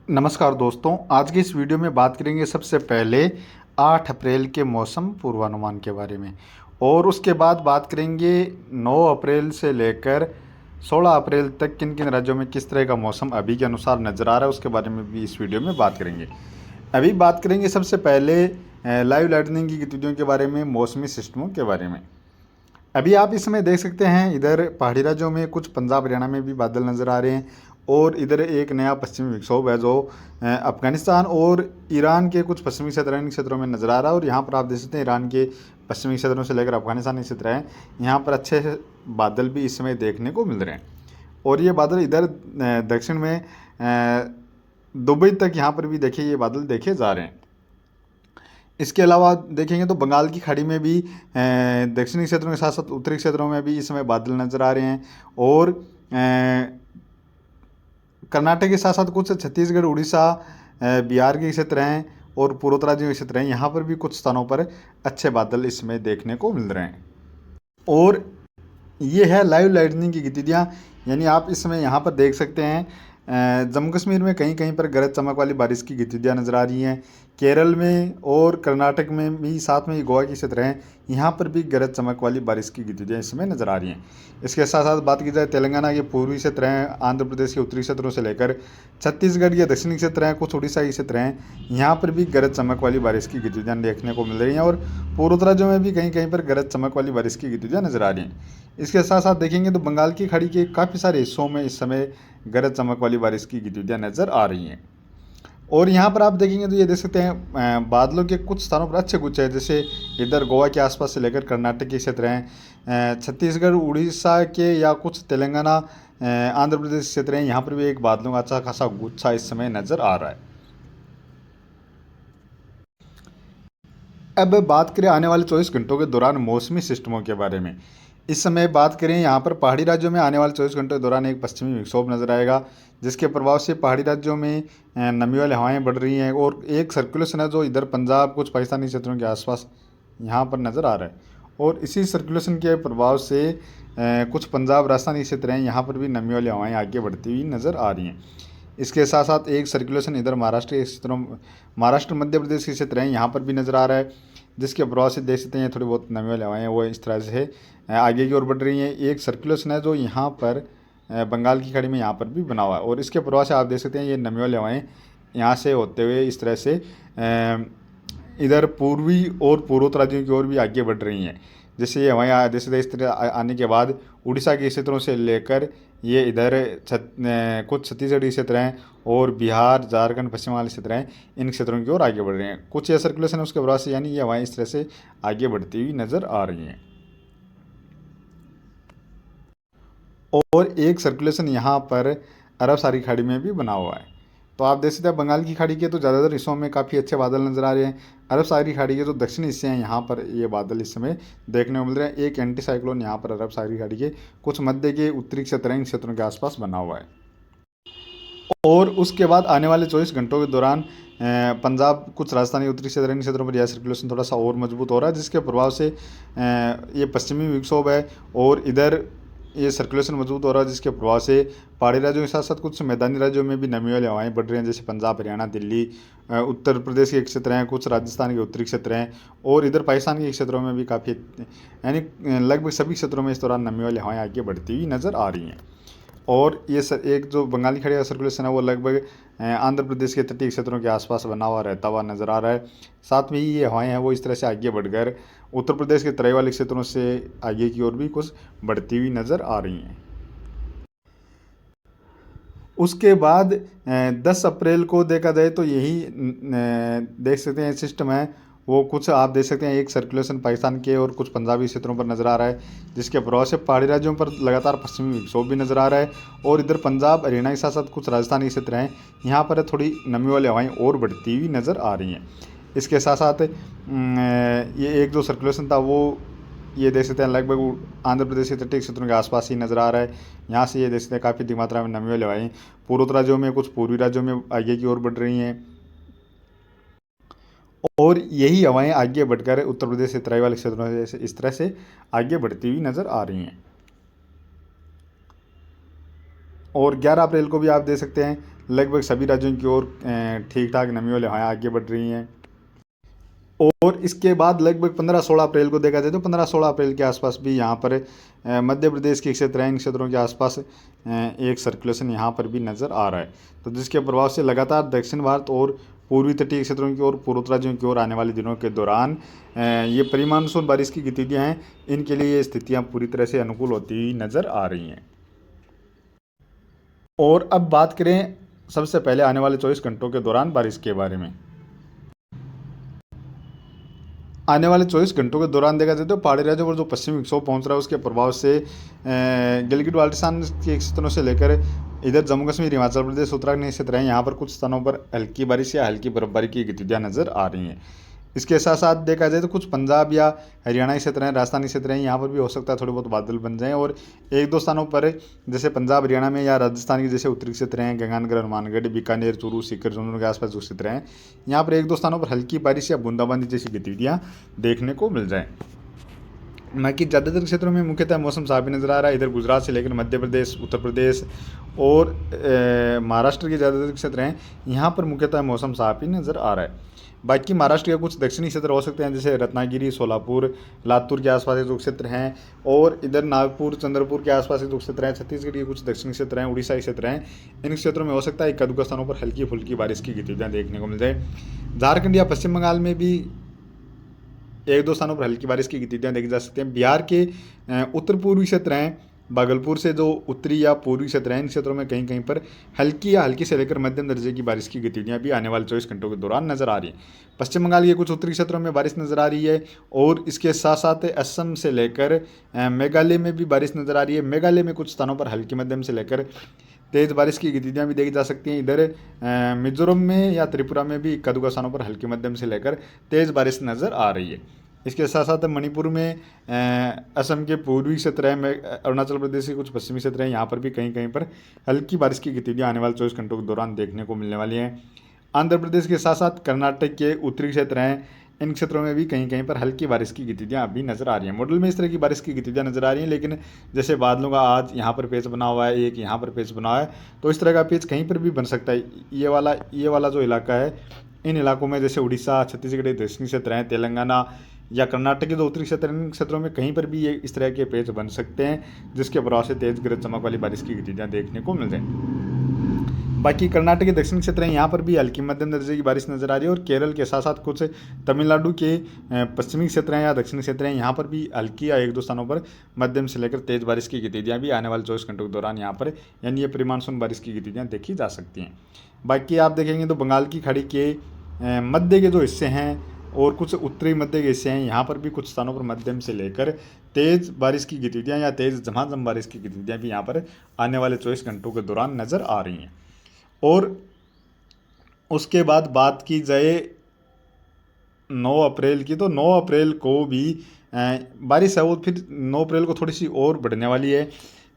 नमस्कार दोस्तों, आज की इस वीडियो में बात करेंगे सबसे पहले 8 अप्रैल के मौसम पूर्वानुमान के बारे में और उसके बाद बात करेंगे 9 अप्रैल से लेकर 16 अप्रैल तक किन किन राज्यों में किस तरह का मौसम अभी के अनुसार नज़र आ रहा है उसके बारे में भी इस वीडियो में बात करेंगे। अभी बात करेंगे सबसे पहले लाइव लाइटनिंग की गतिविधियों के बारे में, मौसमी सिस्टमों के बारे में। अभी आप इस समय देख सकते हैं इधर पहाड़ी राज्यों में कुछ पंजाब हरियाणा में भी बादल नज़र आ रहे हैं और इधर एक नया पश्चिमी विक्षोभ है जो अफगानिस्तान और ईरान के कुछ पश्चिमी क्षेत्रों में नज़र आ रहा है। और यहाँ पर आप देख सकते हैं ईरान के पश्चिमी क्षेत्रों से लेकर अफगानिस्तान के क्षेत्र हैं, यहाँ पर अच्छे से बादल भी इस समय देखने को मिल रहे हैं। और ये बादल इधर दक्षिण में दुबई तक यहाँ पर भी देखिए ये बादल देखे जा रहे हैं। इसके अलावा देखेंगे तो बंगाल की खाड़ी में भी दक्षिणी क्षेत्रों के साथ साथ उत्तरी क्षेत्रों में भी इस समय बादल नज़र आ रहे हैं। और कर्नाटक के साथ साथ कुछ छत्तीसगढ़, उड़ीसा, बिहार के क्षेत्र हैं और पूर्वोत्तराज्यों के क्षेत्र हैं, यहाँ पर भी कुछ स्थानों पर अच्छे बादल इस समय देखने को मिल रहे हैं। और ये है लाइव लाइटनिंग की गतिविधियाँ, यानी आप इस समय यहाँ पर देख सकते हैं जम्मू कश्मीर में कहीं कहीं पर गरज चमक वाली बारिश की गतिविधियाँ नज़र आ रही हैं। केरल में और कर्नाटक में भी, साथ में गोवा के क्षेत्र हैं, यहाँ पर भी गरज चमक वाली बारिश की गतिविधियाँ इस समय नज़र आ रही हैं। इसके साथ साथ बात की जाए तेलंगाना के पूर्वी क्षेत्र हैं, आंध्र प्रदेश के उत्तरी क्षेत्रों से लेकर छत्तीसगढ़ के दक्षिणी क्षेत्र हैं, कुछ उड़ीसा के क्षेत्र हैं, यहाँ पर भी गरज चमक वाली बारिश की गतिविधियाँ देखने को मिल रही हैं। और पूर्वोत्तराज्यों में भी कहीं कहीं पर गरज चमक वाली बारिश की गतिविधियाँ नज़र आ रही हैं। इसके साथ साथ देखेंगे तो बंगाल की खाड़ी के काफ़ी सारे हिस्सों में इस समय गरज चमक वाली बारिश की गतिविधियाँ नज़र आ रही हैं। और यहाँ पर आप देखेंगे तो ये देख सकते हैं बादलों के कुछ स्थानों पर अच्छे गुच्छे हैं, जैसे इधर गोवा के आसपास से लेकर कर्नाटक के क्षेत्र हैं, छत्तीसगढ़, उड़ीसा के या कुछ तेलंगाना, आंध्र प्रदेश क्षेत्र हैं, यहाँ पर भी एक बादलों का अच्छा खासा गुच्छा इस समय नज़र आ रहा है। अब बात करें आने वाले 24 घंटों के दौरान मौसमी सिस्टमों के बारे में। इस समय बात करें यहाँ पर पहाड़ी राज्यों में आने वाले 24 घंटों के दौरान एक पश्चिमी विक्षोभ नज़र आएगा, जिसके प्रभाव से पहाड़ी राज्यों में नमी वाली हवाएं बढ़ रही हैं। और एक सर्कुलेशन है जो इधर पंजाब, कुछ पाकिस्तानी क्षेत्रों के आसपास यहाँ पर नज़र आ रहा है। और इसी सर्कुलेशन के प्रभाव से कुछ पंजाब, राजस्थानी क्षेत्र हैं, यहाँ पर भी नमी वाली हवाएँ आगे बढ़ती हुई नज़र आ रही हैं। इसके साथ साथ एक सर्कुलेशन इधर महाराष्ट्र के क्षेत्रों, महाराष्ट्र मध्य प्रदेश के क्षेत्र हैं, यहाँ पर भी नज़र आ रहा है, जिसके प्रभाव से देख सकते हैं थोड़ी बहुत नमी वाली हवाएँ वो इस तरह से आगे की ओर बढ़ रही हैं। एक सर्कुलेशन है जो यहाँ पर बंगाल की खाड़ी में यहाँ पर भी बना हुआ है और इसके प्रभाव से आप देख सकते हैं ये नमी वाली हवाएँ यहाँ से होते हुए इस तरह से इधर पूर्वी और पूर्वोत्तर राज्यों की ओर भी आगे बढ़ रही हैं। जैसे ये हवाएँ जैसे इस तरह आने के बाद उड़ीसा के क्षेत्रों से लेकर ये इधर कुछ छत्तीसगढ़ क्षेत्र हैं और बिहार, झारखंड, पश्चिम बंगाल क्षेत्र हैं, इन क्षेत्रों की ओर आगे बढ़ रहे हैं। कुछ ये सर्कुलेशन है उसके प्रभाव से यानी ये हवाएँ इस तरह से आगे बढ़ती हुई नज़र आ रही हैं। और एक सर्कुलेशन यहाँ पर अरब सागरी खाड़ी में भी बना हुआ है। तो आप देख सकते हैं बंगाल की खाड़ी के तो ज़्यादातर हिस्सों में काफ़ी अच्छे बादल नज़र आ रहे हैं। अरब सागरी खाड़ी के जो दक्षिणी हिस्से हैं यहाँ पर ये बादल इस समय देखने को मिल रहे हैं। एक एंटी साइक्लोन यहाँ पर अरब सागरी खाड़ी के कुछ मध्य के उत्तरी क्षेत्र हैं, इन क्षेत्रों के आसपास बना हुआ है। और उसके बाद आने वाले 24 घंटों के दौरान पंजाब, कुछ राजस्थानी, उत्तरी क्षेत्र, इन क्षेत्रों पर यह सर्कुलेशन थोड़ा सा और मजबूत हो रहा है, जिसके प्रभाव से ये पश्चिमी विक्षोभ है और इधर ये सर्कुलेशन मजबूत हो रहा है, जिसके प्रभाव से पहाड़ी राज्यों के साथ साथ कुछ मैदानी राज्यों में भी नमी वाली हवाएं बढ़ रही हैं, जैसे पंजाब, हरियाणा, दिल्ली, उत्तर प्रदेश के क्षेत्र हैं, कुछ राजस्थान के उत्तरी क्षेत्र हैं और इधर पाकिस्तान के क्षेत्रों में भी काफ़ी, यानी लगभग सभी क्षेत्रों में इस दौरान नमी वाली हवाएं आगे बढ़ती हुई नज़र आ रही हैं। और ये एक जो बंगाली खाड़ी का सर्कुलेशन है वो लगभग आंध्र प्रदेश के तटीय क्षेत्रों के आसपास बना हुआ रहता हुआ नज़र आ रहा है। साथ में ही ये हवाएं हैं वो इस तरह से आगे बढ़कर उत्तर प्रदेश के तराई वाले क्षेत्रों से आगे की ओर भी कुछ बढ़ती हुई नज़र आ रही हैं। उसके बाद 10 अप्रैल को देखा जाए तो यही देख सकते हैं सिस्टम है वो कुछ आप देख सकते हैं, एक सर्कुलेशन पाकिस्तान के और कुछ पंजाबी क्षेत्रों पर नज़र आ रहा है, जिसके प्रभाव से पहाड़ी राज्यों पर लगातार पश्चिमी विक्षोभ भी नज़र आ रहा है। और इधर पंजाब, हरियाणा के साथ साथ कुछ राजस्थानी क्षेत्र हैं, यहाँ पर थोड़ी नमी वाली हवाएँ और बढ़ती हुई नज़र आ रही हैं। इसके साथ साथ ये एक जो सर्कुलेशन था वो ये देख सकते हैं लगभग आंध्र प्रदेश के तटीय क्षेत्रों के आसपास ही नज़र आ रहा है। यहाँ से ये देख सकते हैं काफ़ी अधिक मात्रा में नमी वाली हवाएँ पूर्वोत्तर राज्यों में, कुछ पूर्वी राज्यों में आगे की ओर बढ़ रही हैं और यही हवाएं आगे बढ़कर उत्तर प्रदेश के तराई वाले क्षेत्रों से इस तरह से आगे बढ़ती हुई नज़र आ रही हैं। और 11 अप्रैल को भी आप देख सकते हैं लगभग सभी राज्यों की ओर ठीक ठाक नमी वाली हवाएं आगे बढ़ रही हैं। और इसके बाद लगभग 15-16 अप्रैल को देखा जाए तो 15-16 अप्रैल के आसपास भी यहाँ पर मध्य प्रदेश के क्षेत्र हैं, इन क्षेत्रों के आसपास एक सर्कुलेशन यहाँ पर भी नज़र आ रहा है। तो जिसके प्रभाव से लगातार दक्षिण भारत और पूर्वी तटीय क्षेत्रों की ओर, पूर्वोत्तर राज्यों की ओर आने वाले दिनों के दौरान ये प्री मानसून बारिश की गतिविधियाँ हैं, इनके लिए ये स्थितियाँ पूरी तरह से अनुकूल होती हुई नज़र आ रही हैं। और अब बात करें सबसे पहले आने वाले 24 घंटों के दौरान बारिश के बारे में। आने वाले 24 घंटों के दौरान देखा जाए तो पहाड़ी राज्यों पर जो पश्चिमी विक्षोभ पहुंच रहा है उसके प्रभाव से गिलगित बाल्टिस्तान के क्षेत्रों से लेकर इधर जम्मू कश्मीर, हिमाचल प्रदेश, उत्तराखंड क्षेत्र हैं, यहाँ पर कुछ स्थानों पर हल्की बारिश या हल्की बर्फबारी की गतिविधियाँ नजर आ रही हैं। इसके साथ साथ देखा जाए तो कुछ पंजाब या हरियाणा क्षेत्र हैं, राजस्थानी क्षेत्र हैं, यहाँ पर भी हो सकता है थोड़े बहुत बादल बन जाएं। और एक दो स्थानों पर जैसे पंजाब हरियाणा में या राजस्थान के जैसे उत्तरी क्षेत्र हैं, गंगानगर, हनुमानगढ़, बीकानेर, चूरू, सीकर, झुंझुनू के आसपास जो क्षेत्र हैं, यहाँ पर एक दो स्थानों पर हल्की बारिश या बूंदाबांदी जैसी गतिविधियाँ देखने को मिल जाएँ। बाकी ज़्यादातर क्षेत्रों में मुख्यतः मौसम साफ ही नज़र आ रहा है। इधर गुजरात से लेकर मध्य प्रदेश, उत्तर प्रदेश और महाराष्ट्र के ज़्यादातर क्षेत्र हैं, यहाँ पर मुख्यतः मौसम साफ ही नज़र आ रहा है। बाकी महाराष्ट्र के कुछ दक्षिणी क्षेत्र हो सकते हैं, जैसे रत्नागिरी, सोलापुर, लातूर के आसपास के जो क्षेत्र हैं, और इधर नागपुर, चंद्रपुर के आसपास के जो क्षेत्र हैं, छत्तीसगढ़ के कुछ दक्षिणी क्षेत्र हैं, उड़ीसा के क्षेत्र हैं, इन क्षेत्रों में हो सकता है एक आध स्थानों पर हल्की फुल्की बारिश की गतिविधियाँ देखने को मिल जाए। झारखंड या पश्चिम बंगाल में भी एक दो स्थानों पर हल्की बारिश की गतिविधियाँ देखी जा सकती हैं। बिहार के उत्तर पूर्वी क्षेत्र हैं, भागलपुर से जो उत्तरी या पूर्वी क्षेत्र हैं, इन क्षेत्रों में कहीं कहीं पर हल्की या हल्की से लेकर मध्यम दर्जे की बारिश की गतिविधियाँ भी आने वाले 24 घंटों के दौरान नजर आ रही हैं। पश्चिम बंगाल के कुछ उत्तरी क्षेत्रों में बारिश नजर आ रही है, और इसके साथ साथ असम से लेकर मेघालय में भी बारिश नजर आ रही है। मेघालय में कुछ स्थानों पर हल्की मध्यम से लेकर तेज़ बारिश की गतिविधियाँ भी देखी जा सकती हैं। इधर मिजोरम में या त्रिपुरा में भी कदुका स्थानों पर हल्की मध्यम से लेकर तेज़ बारिश नज़र आ रही है। इसके साथ साथ मणिपुर में, असम के पूर्वी क्षेत्र है, अरुणाचल प्रदेश के कुछ पश्चिमी क्षेत्र हैं, यहाँ पर भी कहीं कहीं पर हल्की बारिश की गतिविधियाँ आने वाले 24 घंटों के दौरान देखने को मिलने वाली हैं। आंध्र प्रदेश के साथ साथ कर्नाटक के उत्तरी क्षेत्र हैं, इन क्षेत्रों में भी कहीं कहीं पर हल्की बारिश की गतिविधियाँ अभी नज़र आ रही हैं। मॉडल में इस तरह की बारिश की गतिविधियाँ नज़र आ रही हैं, लेकिन जैसे बादलों का आज यहाँ पर पेच बना हुआ है, एक यहाँ पर पेच बना हुआ है, तो इस तरह का पेच कहीं पर भी बन सकता है। ये वाला जो इलाका है, इन इलाकों में जैसे उड़ीसा, छत्तीसगढ़ दक्षिणी क्षेत्र हैं, तेलंगाना या कर्नाटक के जो उत्तरी क्षेत्र हैं, इन क्षेत्रों में कहीं पर भी ये इस तरह के पेच बन सकते हैं, जिसके प्रभाव से तेज़ गरज चमक वाली बारिश की गतिविधियाँ देखने को मिल जाए। बाकी कर्नाटक के दक्षिणी क्षेत्र हैं, यहाँ पर भी हल्की मध्यम दर्जे की बारिश नजर आ रही है। और केरल के साथ साथ कुछ तमिलनाडु के पश्चिमी क्षेत्र हैं या दक्षिणी क्षेत्र हैं, यहाँ पर भी हल्की या एक दो स्थानों पर मध्यम से लेकर तेज़ बारिश की गतिविधियाँ भी आने वाले 24 घंटों के दौरान यहाँ पर, यानी ये प्री मानसून बारिश की गतिविधियाँ देखी जा सकती हैं। बाकी आप देखेंगे तो बंगाल की खाड़ी के मध्य के जो हिस्से हैं और कुछ उत्तरी मध्य के हिस्से हैं, यहाँ पर भी कुछ स्थानों पर मध्यम से लेकर तेज़ बारिश की गतिविधियाँ या तेज़ झमाझम बारिश की गतिविधियाँ भी यहाँ पर आने वाले 24 घंटों के दौरान नज़र आ रही हैं। और उसके बाद बात की जाए 9 अप्रैल की, तो 9 अप्रैल को भी बारिश है वो फिर 9 अप्रैल को थोड़ी सी और बढ़ने वाली है,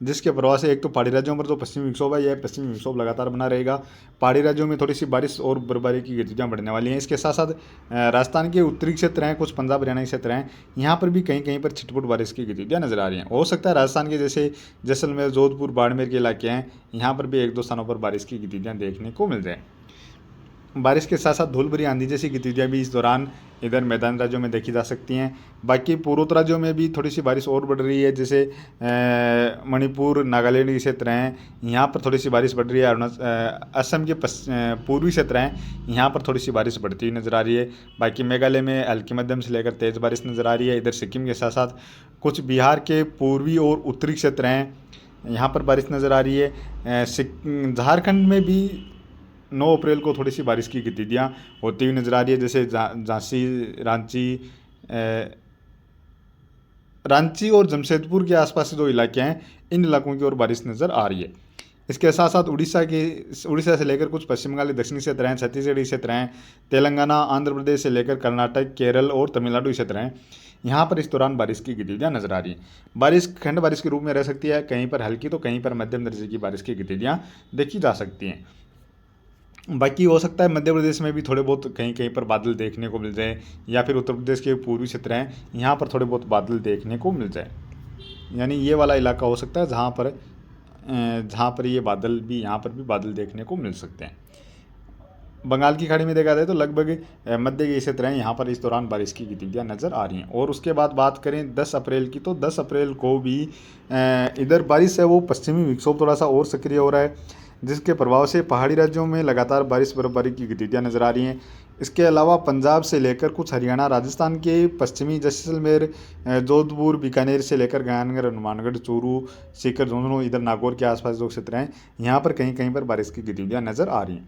जिसके प्रभाव से एक तो पहाड़ी राज्यों पर जो पश्चिमी विक्षोभ है, यह पश्चिमी विक्षोभ लगातार बना रहेगा। पहाड़ी राज्यों में थोड़ी सी बारिश और बर्फबारी की गतिविधियाँ बढ़ने वाली हैं। इसके साथ साथ राजस्थान के उत्तरी क्षेत्र हैं, कुछ पंजाब हरियाणा के क्षेत्र हैं, यहाँ पर भी कहीं कहीं पर छिटपुट बारिश की गतिविधियाँ नजर आ रही हैं। हो सकता है राजस्थान के जैसे जैसलमेर, जोधपुर, बाड़मेर के इलाके हैं, यहाँ पर भी एक दो स्थानों पर बारिश की गतिविधियाँ देखने को मिल जाए। बारिश के साथ साथ धूल भरी आंधी जैसी गतिविधियाँ भी इस दौरान इधर मैदान राज्यों में देखी जा सकती हैं। बाकी पूर्वोत्तर राज्यों में भी थोड़ी सी बारिश और बढ़ रही है, जैसे मणिपुर, नागालैंड के क्षेत्र हैं, यहाँ पर थोड़ी सी बारिश बढ़ रही है। असम के पूर्वी क्षेत्र हैं, यहाँ पर थोड़ी सी बारिश बढ़ती हुई नज़र आ रही है। बाकी मेघालय में हल्की मध्यम से लेकर तेज़ बारिश नज़र आ रही है। इधर सिक्किम के साथ साथ कुछ बिहार के पूर्वी और उत्तरी क्षेत्र हैं, यहाँ पर बारिश नज़र आ रही है। झारखंड में भी 9 अप्रैल को थोड़ी सी बारिश की गतिविधियाँ होती हुई नज़र आ रही है, जैसे झांसी, रांची और जमशेदपुर के आसपास के जो इलाके हैं, इन इलाकों की ओर बारिश नज़र आ रही है। इसके साथ साथ उड़ीसा से लेकर कुछ पश्चिम बंगाल के दक्षिणी क्षेत्र हैं, छत्तीसगढ़ क्षेत्र हैं, तेलंगाना, आंध्र प्रदेश से लेकर कर्नाटक, केरल और तमिलनाडु क्षेत्र हैं, यहाँ पर इस दौरान बारिश की गतिविधियाँ नजर आ रही हैं। बारिश खंड बारिश के रूप में रह सकती है, कहीं पर हल्की तो कहीं पर मध्यम दर्जे की बारिश की गतिविधियाँ देखी जा सकती हैं। बाकी हो सकता है मध्य प्रदेश में भी थोड़े बहुत कहीं कहीं पर बादल देखने को मिल जाए, या फिर उत्तर प्रदेश के पूर्वी क्षेत्र हैं, यहाँ पर थोड़े बहुत बादल देखने को मिल जाए। यानी ये वाला इलाका हो सकता है जहाँ पर जहाँ पर ये बादल भी, यहाँ पर भी बादल देखने को मिल सकते हैं। बंगाल की खाड़ी में देखा जाए तो लगभग मध्य के क्षेत्र हैं, यहाँ पर इस दौरान बारिश की गतिविधियाँ नज़र आ रही हैं। और उसके बाद बात करें 10 अप्रैल की, तो 10 अप्रैल को भी इधर बारिश है वो पश्चिमी विक्षोभ थोड़ा सा और सक्रिय हो रहा है, जिसके प्रभाव से पहाड़ी राज्यों में लगातार बारिश बर्फबारी की गतिविधियाँ नज़र आ रही हैं। इसके अलावा पंजाब से लेकर कुछ हरियाणा, राजस्थान के पश्चिमी जैसलमेर, जोधपुर, बीकानेर से लेकर गयानगर, हनुमानगढ़, चूरू, सीकर, झुंझुनू, इधर नागौर के आसपास जो क्षेत्र हैं, यहाँ पर कहीं कहीं पर बारिश की गतिविधियाँ नज़र आ रही हैं।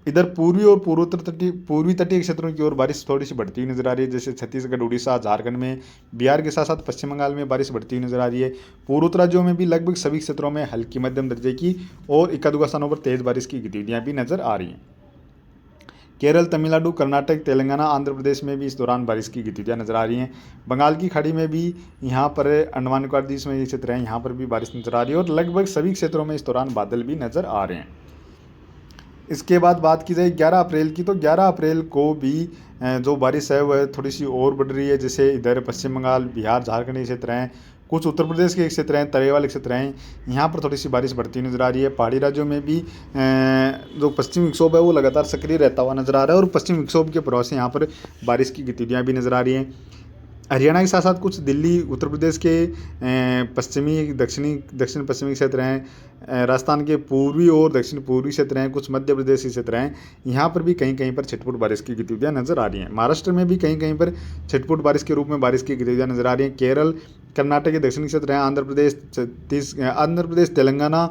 इधर पूर्वी और पूर्वी तटीय क्षेत्रों की ओर बारिश थोड़ी सी बढ़ती हुई नजर आ रही है, जैसे छत्तीसगढ़, उड़ीसा, झारखंड में, बिहार के साथ साथ पश्चिम बंगाल में बारिश बढ़ती हुई नजर आ रही है। पूर्वोत्तर राज्यों में भी लगभग सभी क्षेत्रों में हल्की मध्यम दर्जे की और इक्का दुक्का स्थानों पर तेज बारिश की गतिविधियां भी नजर आ रही हैं। केरल, तमिलनाडु, कर्नाटक, तेलंगाना, आंध्र प्रदेश में भी इस दौरान बारिश की गतिविधियां नजर आ रही हैं। बंगाल की खाड़ी में भी, यहाँ पर अंडमान निकोबार द्वीप में ये क्षेत्र हैं, यहाँ पर भी बारिश नजर आ रही है और लगभग सभी क्षेत्रों में इस दौरान बादल भी नजर आ रहे हैं। इसके बाद बात की जाए 11 अप्रैल की, तो 11 अप्रैल को भी जो बारिश है वह थोड़ी सी और बढ़ रही है, जैसे इधर पश्चिम बंगाल, बिहार, झारखंड के क्षेत्र हैं, कुछ उत्तर प्रदेश के क्षेत्र हैं, तराई वाले क्षेत्र हैं, यहाँ पर थोड़ी सी बारिश बढ़ती नजर आ रही है। पहाड़ी राज्यों में भी जो पश्चिमी विक्षोभ है वो लगातार सक्रिय रहता हुआ नजर आ रहा है और पश्चिमी विक्षोभ के प्रभाव से यहाँ पर बारिश की गतिविधियाँ भी नजर आ रही हैं। हरियाणा के साथ साथ कुछ दिल्ली, उत्तर प्रदेश के पश्चिमी, दक्षिण पश्चिमी क्षेत्र हैं, राजस्थान के पूर्वी और दक्षिण पूर्वी क्षेत्र हैं, कुछ मध्य प्रदेश के क्षेत्र हैं, यहाँ पर भी कहीं कहीं पर छिटपुट बारिश की गतिविधियाँ नजर आ रही हैं। महाराष्ट्र में भी कहीं कहीं पर छिटपुट बारिश के रूप में बारिश की गतिविधियाँ नजर आ रही हैं। केरल, कर्नाटक के दक्षिणी क्षेत्र हैं, आंध्र प्रदेश, तेलंगाना,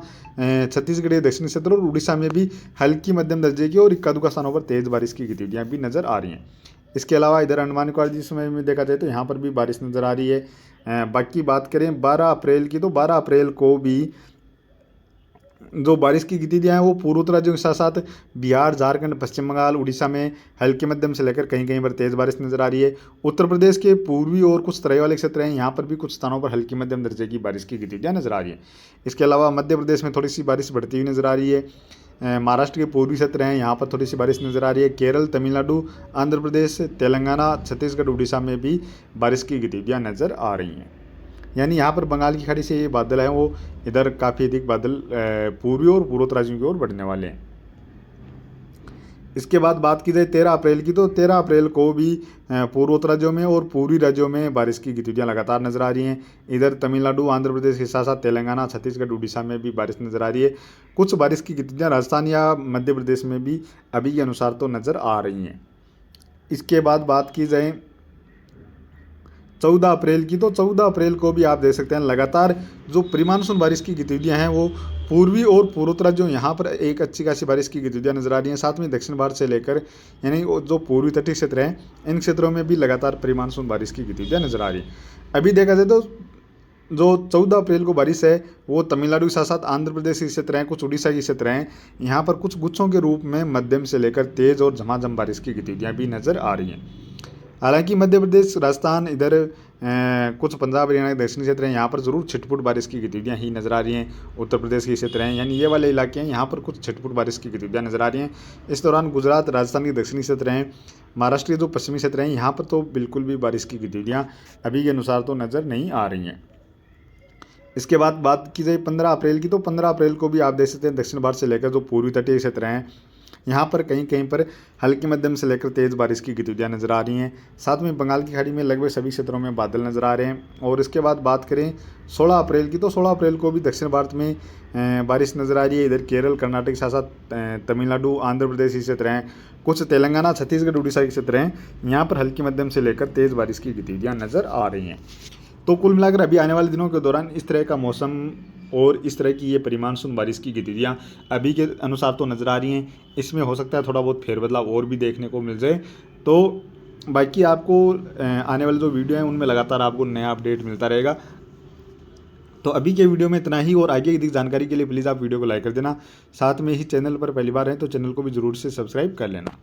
छत्तीसगढ़ के दक्षिणी क्षेत्र और उड़ीसा में भी हल्की मध्यम दर्जे की और इक्का दुक्का स्थानों पर तेज बारिश की गतिविधियाँ भी नजर आ रही हैं। इसके अलावा इधर अंडमान निकोबार द्वीप में देखा जाए तो यहाँ पर भी बारिश नज़र आ रही है। बाकी बात करें 12 अप्रैल की, तो 12 अप्रैल को भी जो बारिश की गतिविधियाँ हैं वो पूर्वोत्तर राज्यों के साथ साथ बिहार, झारखंड, पश्चिम बंगाल, उड़ीसा में हल्के मध्यम से लेकर कहीं कहीं पर तेज़ बारिश नज़र आ रही है। उत्तर प्रदेश के पूर्वी और कुछ तराई वाले क्षेत्र हैं, यहाँ पर भी कुछ स्थानों पर हल्की मध्यम दर्जे की बारिश की गतिविधियाँ नज़र आ रही है। इसके अलावा मध्य प्रदेश में थोड़ी सी बारिश बढ़ती हुई नज़र आ रही है। महाराष्ट्र के पूर्वी क्षेत्र हैं, यहाँ पर थोड़ी सी बारिश नज़र आ रही है। केरल, तमिलनाडु, आंध्र प्रदेश, तेलंगाना, छत्तीसगढ़, उड़ीसा में भी बारिश की गतिविधियाँ नज़र आ रही हैं। यानी यहाँ पर बंगाल की खाड़ी से ये बादल हैं वो इधर काफ़ी अधिक बादल पूर्वी और पूर्वोत्तर राज्यों की ओर बढ़ने वाले हैं। इसके बाद बात की जाए 13 अप्रैल की, तो 13 अप्रैल को भी पूर्वोत्तर राज्यों में और पूर्वी राज्यों में बारिश की गतिविधियाँ लगातार नजर आ रही हैं। इधर तमिलनाडु, आंध्र प्रदेश के साथ साथ तेलंगाना, छत्तीसगढ़, उड़ीसा में भी बारिश नजर आ रही है। कुछ बारिश की गतिविधियाँ राजस्थान या मध्य प्रदेश में भी अभी के अनुसार तो नज़र आ रही हैं। इसके बाद बात की जाए 14 अप्रैल की, तो 14 अप्रैल को भी आप देख सकते हैं लगातार जो प्री मानसून बारिश की गतिविधियां हैं वो पूर्वी और पूर्वोत्तर राज्यों, यहाँ पर एक अच्छी खासी बारिश की गतिविधियां नजर आ रही हैं। साथ में दक्षिण भारत से लेकर यानी जो पूर्वी तटीय क्षेत्र हैं इन क्षेत्रों में भी लगातार प्री मानसून बारिश की गतिविधियां नजर आ रही हैं। अभी देखा जाए तो जो 14 अप्रैल को बारिश है वो तमिलनाडु के साथ साथ आंध्र प्रदेश के क्षेत्र हैं, कुछ उड़ीसा के क्षेत्र हैं, यहाँ पर कुछ गुच्छों के रूप में मध्यम से लेकर तेज़ और झमाझम बारिश की गतिविधियाँ भी नज़र आ रही हैं। हालांकि मध्य प्रदेश, राजस्थान, इधर कुछ पंजाब, हरियाणा के दक्षिणी क्षेत्र हैं, यहाँ पर ज़रूर छिटपुट बारिश की गतिविधियाँ ही नज़र आ रही हैं। उत्तर प्रदेश के क्षेत्र हैं यानी ये वाले इलाके हैं, यहाँ पर कुछ छिटपुट बारिश की गतिविधियाँ नज़र आ रही हैं। इस दौरान गुजरात, राजस्थान के दक्षिणी क्षेत्र हैं, महाराष्ट्र के जो पश्चिमी क्षेत्र हैं, यहाँ पर तो बिल्कुल भी बारिश की गतिविधियाँ अभी के अनुसार तो नज़र नहीं आ रही हैं। इसके बाद बात की जाए 15 अप्रैल की, तो 15 अप्रैल को भी आप देख सकते हैं दक्षिण भारत से लेकर जो पूर्वी तटीय क्षेत्र हैं यहाँ पर कहीं कहीं पर हल्की मध्यम से लेकर तेज़ बारिश की गतिविधियाँ नज़र आ रही हैं। साथ में बंगाल की खाड़ी में लगभग सभी क्षेत्रों में बादल नज़र आ रहे हैं। और इसके बाद बात करें 16 अप्रैल की, तो 16 अप्रैल को भी दक्षिण भारत में बारिश नज़र आ रही है। इधर केरल, कर्नाटक के साथ साथ तमिलनाडु, आंध्र प्रदेश के क्षेत्र हैं, कुछ तेलंगाना, छत्तीसगढ़, उड़ीसा के क्षेत्र हैं, यहाँ पर हल्की मध्यम से लेकर तेज़ बारिश की गतिविधियाँ नज़र आ रही हैं। तो कुल मिलाकर अभी आने वाले दिनों के दौरान इस तरह का मौसम और इस तरह की ये प्री मानसून बारिश की गतिविधियाँ अभी के अनुसार तो नज़र आ रही हैं। इसमें हो सकता है थोड़ा बहुत फेरबदलाव और भी देखने को मिल जाए। तो बाकी आपको आने वाले जो वीडियो हैं उनमें लगातार आपको नया अपडेट मिलता रहेगा। तो अभी के वीडियो में इतना ही, और आगे की जानकारी के लिए प्लीज़ आप वीडियो को लाइक कर देना। साथ में ही चैनल पर पहली बार हैं तो चैनल को भी ज़रूर से सब्सक्राइब कर लेना।